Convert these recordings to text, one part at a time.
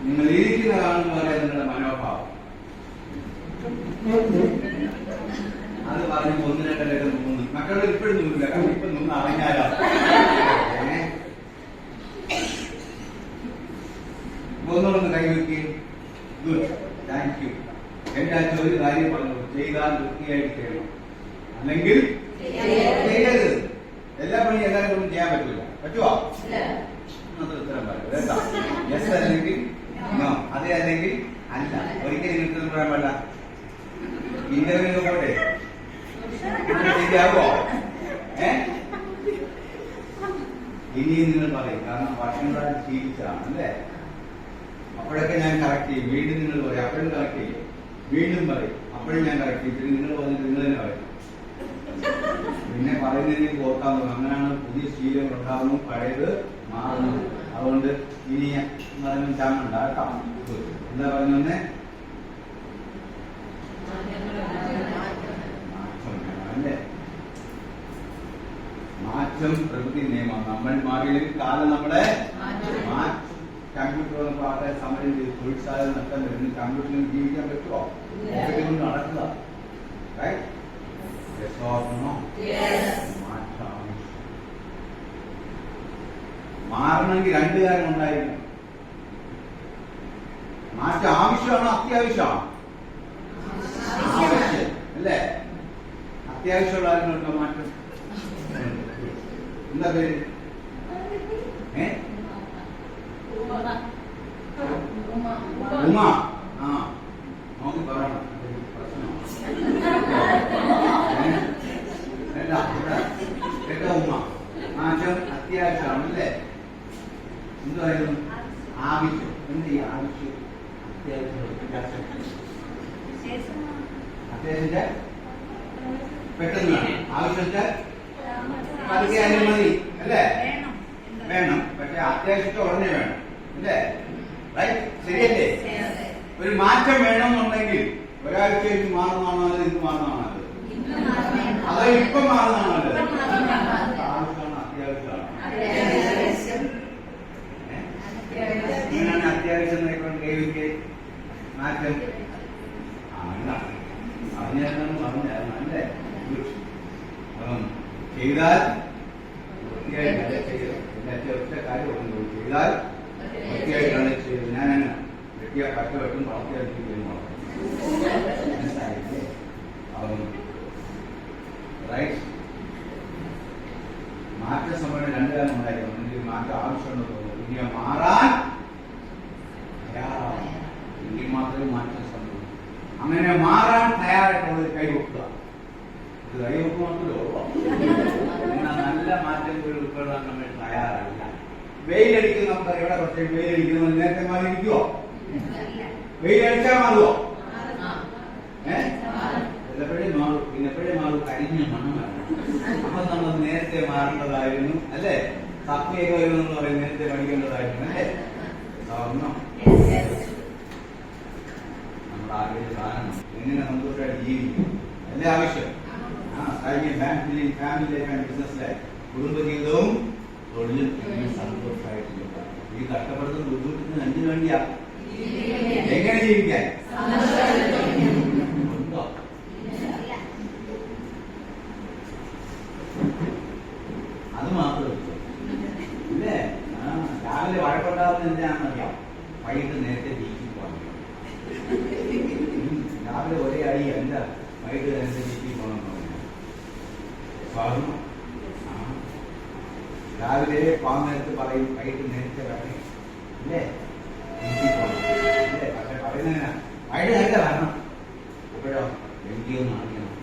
നിങ്ങൾ ഇരിക്കുന്ന കാണുന്നവരെ നിങ്ങളുടെ മനോഭാവം അത് പറഞ്ഞ് 1, 2, 3 മക്കളോട് ഇപ്പോഴും നിന്നില്ല. കാരണം ഇപ്പൊ നിന്ന് അറിഞ്ഞാലോ. ഒന്നുകൊണ്ടൊന്ന് കൈവയ്ക്ക്. Good, thank you. എന്റെ അച്ഛൻ ഒരു കാര്യം പറഞ്ഞു, ചെയ്താൽ വൃത്തിയായിട്ട് ചെയ്യണം, അല്ലെങ്കിൽ ചെയ്യരുത്. എല്ലാ പണിയും എല്ലാവരും കൊണ്ടും ചെയ്യാൻ പറ്റില്ല. പറ്റുമോ? ഉത്തരം പറയും. യെസ് അല്ലെങ്കിൽ നോ, അതെ അല്ലെങ്കിൽ അല്ല. ഒരിക്കലും ഉത്തരം പറയാൻ പറ്റില്ല. ഇന്റർവ്യൂ പോട്ടെ ശരിയാവോ? ഇനിയും നിങ്ങൾ പറയും, കാരണം വർഷങ്ങളായി ശീലിച്ചതാണ് അല്ലേ. അപ്പോഴൊക്കെ ഞാൻ കറക്റ്റ് ചെയ്യും. വീണ്ടും നിങ്ങൾ പറയും, അപ്പോഴും കറക്റ്റ് ചെയ്യും. വീണ്ടും പറയും, അപ്പോഴും ഞാൻ കറക്റ്റ് ചെയ്യും. നിങ്ങൾ പറഞ്ഞിട്ട് നിങ്ങൾ തന്നെ പറയും. പിന്നെ പറയുന്നതിന് ഓർക്കാൻ തോന്നും. അങ്ങനെയാണ് പുതിയ ശീലങ്ങൾ ഉണ്ടാകുന്നു, പഴയത് മാറുന്നു. അതുകൊണ്ട് ഇനി പറയുന്ന ചാമുണ്ടാക്കാം. എന്താ പറയുന്നേ? അല്ലേ, മാറ്റം പ്രകൃതി നിയമം. നമ്മൾ മാറിയില്ലെങ്കിൽ കാലം നമ്മളെ കമ്പ്യൂട്ടർ പാട്ടെ സമരം ചെയ്ത് തൊഴിൽസാധനം നഷ്ടം വരുന്നു. കമ്പ്യൂട്ടറിൽ ജീവിക്കാൻ പറ്റുമോ? കൊണ്ട് നടക്കുക. മാറണമെങ്കിൽ 2 കാര്യം ഉണ്ടായിരുന്നു. മാറ്റം ആവശ്യമാണോ അത്യാവശ്യമാണോ? ആവശ്യം അല്ലേ. അത്യാവശ്യമുള്ള ആരുണ്ടോ മാറ്റം? എന്താ പേര്? ഉമ. ആ, നോക്കി പറയണം. കേട്ടോ ഉമ? മാറ്റം അത്യാവശ്യമാണ് അല്ലേ. എന്തായിരുന്നു ആവശ്യം? എന്ത് ഈ ആവശ്യം അത്യാവശ്യത്തെ പെട്ടെന്ന് വേണം. ആവശ്യത്തെ പതുക്കെ അനുമതി അല്ലേ വേണം. പക്ഷെ അത്യാവശ്യത്തെ ഉടനെ വേണം അല്ലേ. റൈറ്റ്, ശരിയല്ലേ? ഒരു മാറ്റം വേണമെന്നുണ്ടെങ്കിൽ ഒരാഴ്ചയിൽ മാറുന്നതാണോ അത് ഇന്ന് മാറുന്നതാണോ? അതോ ഇപ്പം മാറുന്നതാണോ? ആവശ്യമാണ് അത്യാവശ്യമാണ്. ഇങ്ങനെയാണ് അത്യാവശ്യം കൈവയ്ക്ക് മാറ്റം. പറഞ്ഞല്ലേ ചെയ്താൽ വൃത്തിയായിട്ടല്ല ചെയ്തത്. ഒറ്റ കാര്യം ചെയ്താൽ വൃത്തിയായിട്ടാണ് ചെയ്തത്. ഞാനങ്ങനെ വെട്ടിയ കറ്റ വെട്ടും വളർത്തിയായിട്ട് മനസ്സിലായില്ലേ? റൈറ്റ്. മാറ്റ സമയം 2 കാലം ഉണ്ടായിരുന്നു. എനിക്ക് മാറ്റം ആവശ്യമുണ്ടെന്ന് തോന്നുന്നു. ഇനി മാറാൻ എങ്കിൽ മാത്രമേ മാറ്റം സംഭവിക്കൂ. അങ്ങനെ മാറാൻ തയ്യാറായിട്ടുള്ളത് കൈവെക്കുക. ഇത് കൈവെക്കുക മാത്രമേ ഉള്ളൂ. നല്ല മാറ്റം ഉൾക്കൊള്ളാൻ നമ്മൾ തയ്യാറായില്ല. വെയിലടിക്കുന്ന നമുക്ക് എവിടെ കുറച്ച് വെയിലടിക്കുന്നത് നേരത്തെ മാറിയിരിക്കുവോ? വെയിലടിച്ചാൽ മാറുവോ? എപ്പോഴും മാറും. പിന്നെപ്പോഴേ മാറും. കരിഞ്ഞ മണ്ണ് മാറും. അപ്പൊ നമ്മൾ നേരത്തെ മാറേണ്ടതായിരുന്നു അല്ലേ. സത്യൊക്കെ വരുമെന്ന് പറയും, നേരത്തെ പഠിക്കേണ്ടതായിരുന്നു അല്ലേ. സ്വർണ്ണം നമ്മുടെ ആഗ്രഹ സാധനം എങ്ങനെ സന്തോഷമായിട്ട് ജീവിക്കും അല്ലേ ആവശ്യം. കഴിഞ്ഞ ഫാമിലി ലൈഫാണ് ബിസിനസ് ലൈഫ്. കുടുംബജീവിതവും തൊഴിലും സന്തോഷമായിട്ട് ഈ കഷ്ടപ്പെടുന്ന ബുദ്ധിമുട്ടുന്ന എന്തിനു വേണ്ടിയാ? എങ്ങനെ ജീവിക്കാൻ? അത് മാത്രം ഇല്ലേ. രാവിലെ വഴക്കുണ്ടാകുന്ന എന്തിനാണെന്നറിയാം? വൈകിട്ട് നേരത്തെ ബീച്ചിൽ പോകാൻ. രാവിലെ ഒരേ അടി അല്ല, വൈകിട്ട് നേരത്തെ ബീച്ചിൽ പോകണം. രാവിലെ പോകാൻ നേരത്ത് പറയും, വൈകിട്ട് നേരത്തെ വരണം ഇല്ലേ. ബീച്ചിൽ പോകണം ഇല്ലേ. പക്ഷെ പറയുന്നതിനാ വൈകിട്ട് നേരത്തെ വരണം. എപ്പോഴോ എനിക്കൊന്നും അറിയണം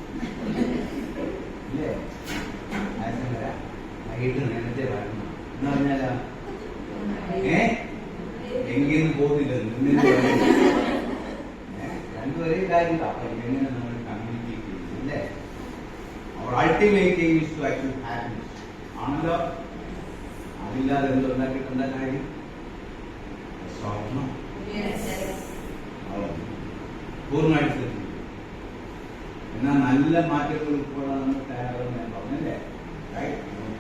ഇല്ലേ. വൈകിട്ട് നേരത്തെ വരണം എന്ന് പറഞ്ഞാലാ എങ്കിലും പോകുന്നില്ല. രണ്ടുപേരെയും കാര്യം. അപ്പൊ എങ്ങനെ നമ്മൾ കമ്മ്യൂണിക്കേറ്റ് ചെയ്യുന്നു അല്ലേ. അവർ ultimate is to achieve happiness ആണല്ലോ. അതില്ലാതെ എന്തുണ്ടാക്കിയിട്ടുണ്ട കാര്യം? സ്വർണം പൂർണ്ണമായിട്ട്. എന്നാൽ നല്ല മാറ്റങ്ങൾ ഉൾക്കൊള്ളാൻ നമ്മൾ തയ്യാറാണെന്ന് ഞാൻ പറഞ്ഞല്ലേ.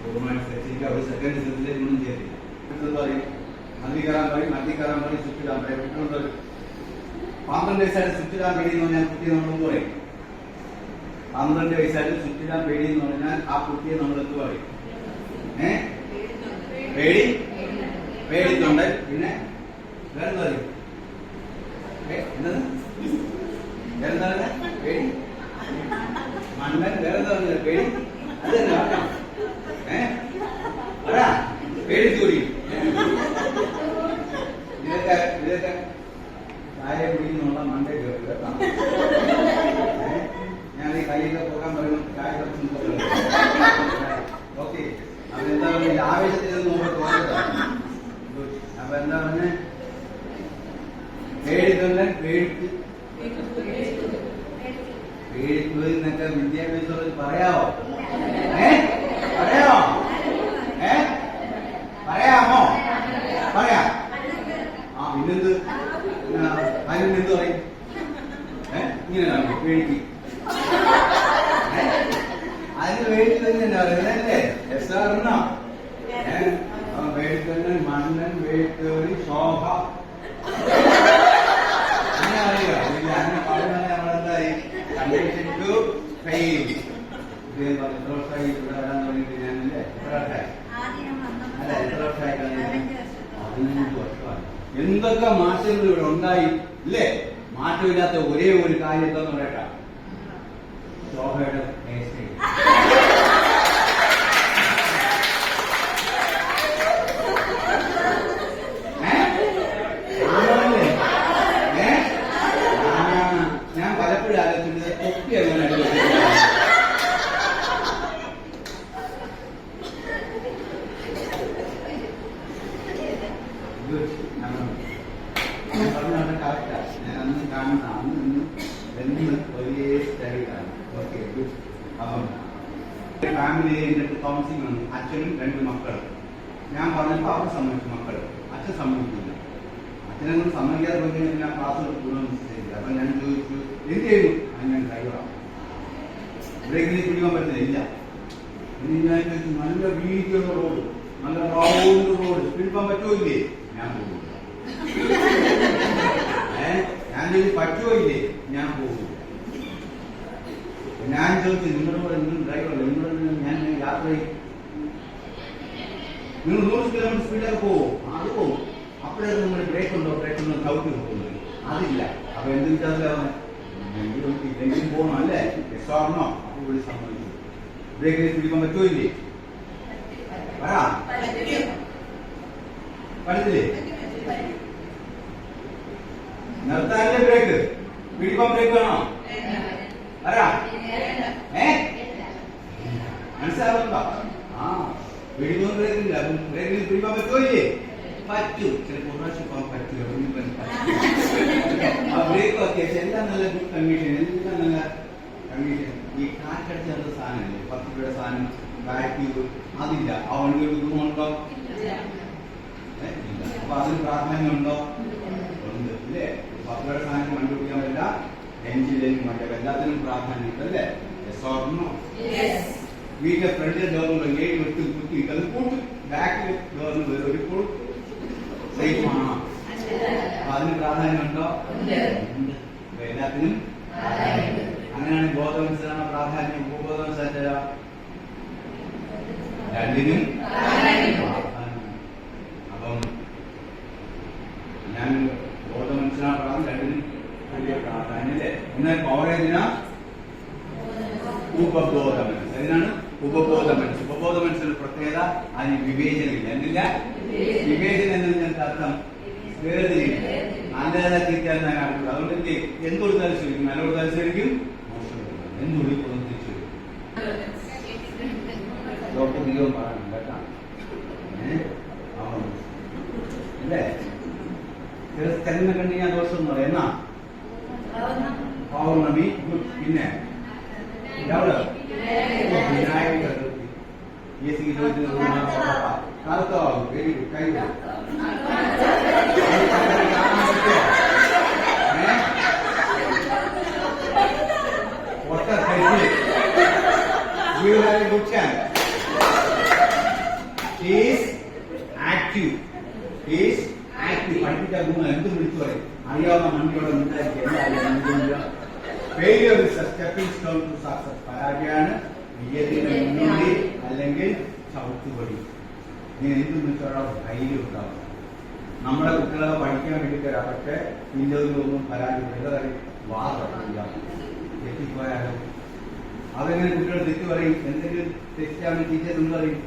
പൂർണ്ണമായിട്ട് ഒരു സെക്കൻഡ് ഗുണം ചെയ്തില്ല. പറയും, മതി കയറാൻ പറയും, സ്വിച്ച് ഇടാൻ പറയും. കുട്ടികളോട് പറയും 12 വയസ്സായിട്ട് സ്വിച്ച് ഇടാൻ പേടിയെന്ന് പറഞ്ഞാൽ കുട്ടിയെ നമ്മളെന്ത് പറയും? 12 വയസ്സായിട്ട് സ്വിച്ച് ഇടാൻ പേടിയെന്ന് പറഞ്ഞാൽ ആ കുട്ടിയെ നമ്മൾ എന്ത് പറയും? പേടിത്തൊണ്ട്. പിന്നെ വേറെന്താ പറയും? വേറെന്താ പേടി മണ്ണൻ. വേറെന്താ പറഞ്ഞത്? പേടി. അത് തന്നെ പറഞ്ഞോ. അടാ പേടി തൂരി. ഇതൊക്കെ ചായ കുടിക്കുന്നുള്ള മണ്ടേ കേട്ടു കേട്ടോ. ഞാൻ ഈ കൈയൊക്കെ പോകാൻ പറയുമ്പോൾ ചായ ഓക്കെ. അപ്പൊ എന്താ പറഞ്ഞ ആവേശത്തിൽ നോക്കാൻ തോന്നുന്നത്. അപ്പൊ എന്താ പറഞ്ഞ പേടിത്തൊണ്ടൻ പേടിത്തൂരിന്നൊക്കെ വിദ്യാഭ്യാസത്തിൽ പറയാമോ? പറയാമോ? പറയാം. ആ പിന്നെന്ത് അതിനെന്ത് പറയും? ഇങ്ങനെയാണോ പേടിക്ക്? അതിന് പേടിക്ക് തന്നെ പറയുന്നല്ലേ? എസ്സാറിനോ പേടിത്തന്നെ മണ്ണൻ പേടിത്തൂരി ശോഭ അങ്ങനെ അറിയുക. അങ്ങനെ പറയുന്നത് നമ്മളെന്തായി? Condition to fail. എത്ര വർഷമായി ഇവിടെ വരാൻ തുടങ്ങിയിട്ട്? ഞാനല്ലേ എത്ര വർഷമായി? അല്ല എത്ര വർഷമായി? 15 വർഷമായി. എന്തൊക്കെ മാറ്റങ്ങൾ ഇവിടെ ഉണ്ടായി ഇല്ലേ? മാറ്റമില്ലാത്ത ഒരേ ഒരു കാര്യം എന്താന്ന് പറയട്ടെ? ശോഭയുടെ ഹെയർ സ്റ്റൈൽ. ഞാൻ പലപ്പോഴും ആലോചിക്കുന്നത് തൊപ്പി എങ്ങനെ കറക്റ്റാ. ഞാൻ അന്ന് കാണുന്ന അന്ന് ഒരേ സ്റ്റൈലാണ്. Okay good. അപ്പം ഫാമിലി താമസിക്കും വന്നു. അച്ഛനും 2 മക്കളും. ഞാൻ പറഞ്ഞപ്പോൾ അവർ സമ്മതിച്ചു. മക്കൾ അച്ഛൻ സമ്മതിക്കില്ല. അച്ഛനെ കൊണ്ട് സമ്മതിക്കാതെ പോയി ഞാൻ ക്ലാസ് എടുക്കണമെന്ന് ചെയ്തില്ല. അപ്പൊ ഞാൻ ചോദിച്ചു എന്ത് ചെയ്യുന്നു? ഞാൻ ഡ്രൈവറാണ്. ബ്രേക്കിൽ പിടിക്കാൻ പറ്റുന്നില്ല. ഇനി ഞാൻ ചോദിച്ചു നല്ല വീതിയുള്ള റോഡ്, നല്ല റൗണ്ട് റോഡ് പിടിക്കാൻ പറ്റുമോ ഇല്ലേ? ഞാൻ പോകും. ഞാൻ ചോദിച്ചു പറ്റുമോ ഇല്ലേ? ഞാൻ പോകും. ഞാൻ ചോദിച്ചു നിങ്ങളോട് നിങ്ങൾ ഡ്രൈവറല്ല, നിങ്ങളോട് ഞാൻ യാത്ര ചെയ്യും. നിങ്ങൾ 100 കിലോമീറ്റർ സ്പീഡൊക്കെ പോകും. അത് പോകും. അപ്പോഴേ നിങ്ങൾ ബ്രേക്ക് ഉണ്ടോ ചവിട്ടി പോകുന്നത് അതില്ല. അപ്പൊ എന്ത് വിചാരിച്ചാൽ ഇല്ലെങ്കിലും പോകണം അല്ലേ? എസ്സാറിനോ? അപ്പൊ ഇവിടെ സമ്മതിച്ചു. ബ്രേക്കിൽ പിടിക്കാൻ പറ്റുമോ ഇല്ലേ? പറയാ പറ്റത്തില്ലേ? നിർത്താനല്ലേ ബ്രേക്ക്? പിടിക്കാൻ ബ്രേക്ക് വേണോ? പറയാ മനസ്സിലാവുന്നുണ്ടോ? ആ പിടിക്കാൻ ബ്രേക്കില്ല. ബ്രേക്കിൽ പിടിക്കാൻ പറ്റുമോ ഇല്ലേ? പറ്റും. ചിലപ്പോൾ പ്രാവശ്യം പോകാൻ പറ്റില്ല. ആ ബ്രേക്ക് ഒക്കെ എല്ലാം നല്ല ഗുഡ് കണ്ടീഷൻ, എല്ലാം നല്ല കണ്ടീഷൻ. ഈ കാറ്റടിച്ച സാധനമല്ലേ 10 രൂപയുടെ സാധനം ബാക്ക് അതില്ല. ആ വണ്ടികൾക്ക് ഗുണമുണ്ടോ? ഇല്ല. അപ്പൊ അതിന് പ്രാധാന്യമുണ്ടോ? ഉണ്ട് ഇല്ലേ? 10 രൂപയുടെ സാധനം വണ്ടി ഓടിക്കാൻ പറ്റില്ല. എഞ്ചിനിലും മറ്റേ എല്ലാത്തിനും പ്രാധാന്യം അല്ലേ? വീട്ടിലെ ഫ്രണ്ടിലെ ഡോറിനുള്ള 7 വെട്ട് കുത്തിയിട്ട് അത് കൂട്ടും. ബാക്കിൽ ഡോറിന് ഒരു കൂട്ടും. സേഫാണോ? അതിന് പ്രാധാന്യമുണ്ടോ? എല്ലാത്തിനും അങ്ങനെയാണ്. ബോധമനുസരണ പ്രാധാന്യം, ഉപബോധമനുസരിച്ച രണ്ടിനും. അപ്പം ഞാൻ ബോധമനുസരണ പ്രാധാന്യം രണ്ടിനും വലിയ പ്രാധാന്യം അല്ലേ? എന്നാൽ പൗരേതിന ഉപബോധമനസ്. അതിനാണ് ഉപബോധമനസ്. ഉപബോധമനസ്സിന് പ്രത്യേകത അതിന് വിവേചനമില്ല. എന്തില്ല? വിവേചനം എന്നതിന്റെ അർത്ഥം വേർതിരില്ല. നല്ലതാ തിരിക്കാൻ ഞാൻ അറിയില്ല. അതുകൊണ്ട് എന്തൊടുത്താലും ശ്രമിക്കും. നല്ല കൊടുത്താലും ശ്രമിക്കും, മോശം എന്തൊടുക്കും തിരിച്ചു വരും. ഡോക്ടർ ദീപം പറയണം കേട്ടാ. അല്ലേ? കരുന്ന കണ്ടിയാ ദോഷം എന്ന് പറയാം. എന്നാ പൗർണമി. പിന്നെ വിനായക ചതുർത്ഥി. കറുത്തവാകും. Very good. കൈ you have a good chance. She is active. Is active. പഠിപ്പിച്ച ഗുണം എന്ത് വിളിച്ചു പറയും? അറിയാവുന്ന മണ്ണിയോടെ ഉണ്ടായിരിക്കും. Failure is a stepping stone to success. പരാജയമാണ് വിജയത്തിന്റെ മുന്നോടി അല്ലെങ്കിൽ ചവിട്ടുപടി. നീ എന്ത് വിളിച്ചോടാ ധൈര്യം ഉണ്ടാവും. നമ്മുടെ കുട്ടികളെ പഠിക്കാൻ വേണ്ടി തരാം. പക്ഷെ ഇന്ത്യയിലൊന്നും പരാജയം വാദില്ല. തെറ്റിപ്പോയാലോ? അതെങ്ങനെ കുട്ടികൾ തെറ്റ് പറയും? എന്തെങ്കിലും തെറ്റാണ് ടീച്ചർ എന്ന് പറയും.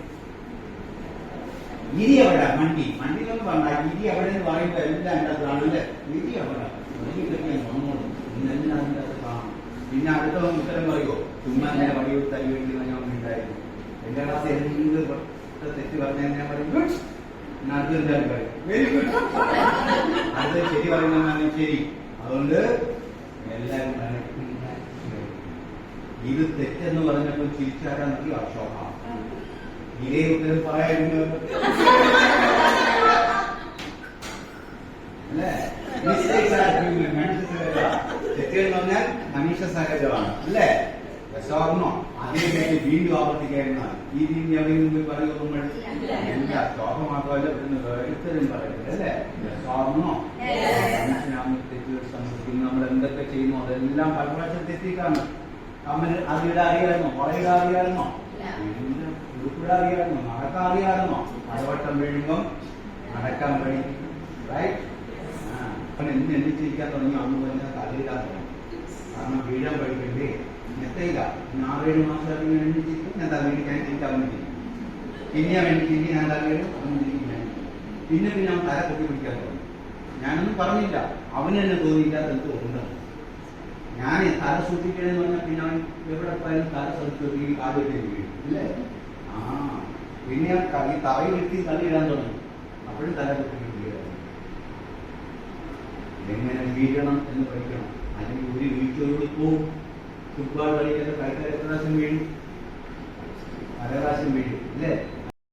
ഇരി എവിടെ? മണ്ടിയിലൊന്നും പറഞ്ഞ ഇരി എവിടെ എന്ന് പറയുമ്പോൾ എല്ലാം എൻ്റെ അതാണല്ലേ. ഇരി എവിടെ? ഇന്നെല്ലാം അതിൻ്റെ അത് കാണും. പിന്നെ അടുത്തവൻ ഉത്തരം പറയുമോ? ചുമ്മാ എന്നെ വടി തരി വേണ്ടി ഞാൻ ഉണ്ടായിരുന്നു. എന്റെ ക്ലാസ് എന്ത് തെറ്റ് പറഞ്ഞാൽ ഞാൻ പറയും ഗുഡ്. അടുത്ത് എന്തായാലും പറയും വെരി ഗുഡ്. അടുത്ത് ശരി പറയുന്ന ശരി. അതുകൊണ്ട് എല്ലാവരും ഇത് തെറ്റെന്ന് പറഞ്ഞപ്പോൾ ചിരിച്ചാരാ മതി അശോക. ഇതേ ഉത്തരം പറയായിരുന്നു അല്ലേ? തെറ്റുകൾ എന്ന് പറഞ്ഞാൽ മനുഷ്യ സഹജമാണ് അല്ലേ? രസമാർന്നോ? അതിനെപ്പറ്റി വീണ്ടും ആവർത്തിക്കായിരുന്ന ഈ രീതി അവരിൽ മുമ്പിൽ പറയുമ്പോൾ എന്താ ശോകം മാത്രമല്ല വേറെത്തരും പറയുന്നത് അല്ലേ? രസമാർന്നോ? മനുഷ്യനാകുന്ന തെറ്റുകൾ സംഭവിക്കുന്നു. നമ്മൾ എന്തൊക്കെ ചെയ്യുന്നു അതെല്ലാം പല പ്രാവശ്യം തെറ്റിക്കാണ്. നമ്മൾ അതിവിടെ അറിയാമായിരുന്നോ? പുറകിടെ അറിയാമായിരുന്നോ? ഉടുപ്പിടെ അറിയാമായിരുന്നോ? നടക്കാൻ അറിയാമായിരുന്നോ? പലവട്ടം വീഴുമ്പം നടക്കാൻ കഴിയും. റൈറ്റ്? എന്ന് എണ്ണിച്ചിരിക്കാൻ തുടങ്ങി അന്ന് പറഞ്ഞാൽ തലയിടാൻ തുടങ്ങി. കാരണം വീഴാൻ പഠിക്കണ്ടേ? എത്തയില്ല. 6-7 മാസം എണ്ണിച്ചിരിക്കും. ഞാൻ തലയിടിക്കാൻ എനിക്ക് അവൻ ചെയ്യും. പിന്നെ അവൻ എണ്ണിച്ചിരിക്കും. ഞാൻ തലയിടും. അവൻ ചെയ്യും. പിന്നെ അവൻ തല കൊട്ടി പിടിക്കാൻ തുടങ്ങി. ഞാനൊന്നും പറഞ്ഞില്ല. അവന് തന്നെ തോന്നിയില്ല അതെന്തോ ഉണ്ട്. ഞാൻ തല സൂക്ഷിക്കണമെന്ന് പറഞ്ഞാൽ പിന്നെ അവൻ എവിടെ പോയാലും തല ശ്രദ്ധിച്ചു കാലൊക്കെ വീഴും അല്ലേ? പിന്നെ ഈ തറയിലെത്തി തലയിടാൻ തുടങ്ങി. അപ്പോഴും തല കൊട്ടി എങ്ങനെ വീഴണം എന്ന് പഠിക്കണം. അല്ലെങ്കിൽ ഒരു വീഴ്ചയോട് പോവും. ഫുട്ബോൾ കളിക്കുന്ന കളിക്കാർ എത്ര പ്രാവശ്യം വീഴും? പല പ്രാവശ്യം വീഴും അല്ലേ?